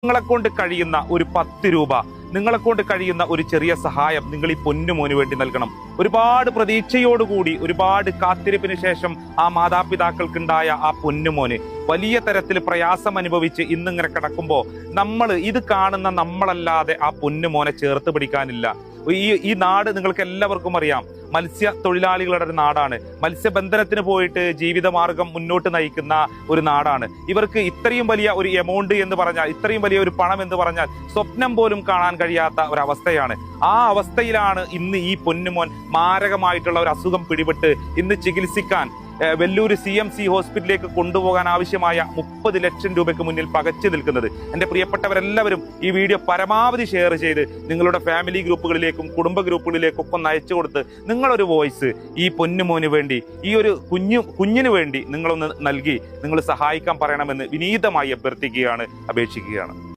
നിങ്ങളെ കൊണ്ട് കഴിയുന്ന ഒരു 10 രൂപ, നിങ്ങളെ കൊണ്ട് കഴിയുന്ന ഒരു ചെറിയ സഹായം നിങ്ങൾ ഈ പൊന്നുമോന് വേണ്ടി നൽകണം. ഒരുപാട് പ്രതീക്ഷയോടുകൂടി ഒരുപാട് കാത്തിരിപ്പിന് ശേഷം ആ മാതാപിതാക്കൾക്കുണ്ടായ ആ പൊന്നുമോന് വലിയ തരത്തിൽ പ്രയാസം അനുഭവിച്ച് ഇന്നിങ്ങനെ കിടക്കുമ്പോൾ ഇത് കാണുന്ന നമ്മളല്ലാതെ ആ പൊന്നുമോനെ ചേർത്ത് പിടിക്കാനില്ല. ഈ നാട് നിങ്ങൾക്ക് എല്ലാവർക്കും അറിയാം, മത്സ്യ തൊഴിലാളികളുടെ ഒരു നാടാണ്. മത്സ്യബന്ധനത്തിന് പോയിട്ട് ജീവിതമാർഗം മുന്നോട്ട് നയിക്കുന്ന ഒരു നാടാണ്. ഇവർക്ക് ഇത്രയും വലിയ ഒരു എമൗണ്ട് എന്ന് പറഞ്ഞാൽ, ഇത്രയും വലിയ ഒരു പണം എന്ന് പറഞ്ഞാൽ സ്വപ്നം പോലും കാണാൻ കഴിയാത്ത ഒരവസ്ഥയാണ്. ആ അവസ്ഥയിലാണ് ഇന്ന് ഈ പൊന്നുമോൻ മാരകമായിട്ടുള്ള ഒരു അസുഖം പിടിപെട്ട് ഇന്ന് ചികിത്സിക്കാൻ വെല്ലൂർ CMC ഹോസ്പിറ്റലിലേക്ക് കൊണ്ടുപോകാൻ ആവശ്യമായ 30 ലക്ഷം രൂപയ്ക്ക് മുന്നിൽ പകച്ചു നിൽക്കുന്നത്. എൻ്റെ പ്രിയപ്പെട്ടവരെല്ലാവരും ഈ വീഡിയോ പരമാവധി ഷെയർ ചെയ്ത് നിങ്ങളുടെ ഫാമിലി ഗ്രൂപ്പുകളിലേക്കും കുടുംബ ഗ്രൂപ്പുകളിലേക്കും ഒക്കെ ഒന്ന് അയച്ചു കൊടുത്ത് നിങ്ങളൊരു വോയിസ് ഈ പൊന്നുമോന് വേണ്ടി, ഈ ഒരു കുഞ്ഞിന് വേണ്ടി നിങ്ങളൊന്ന് നൽകി നിങ്ങൾ സഹായിക്കാൻ പറയണമെന്ന് വിനീതമായി അഭ്യർത്ഥിക്കുകയാണ്, അപേക്ഷിക്കുകയാണ്.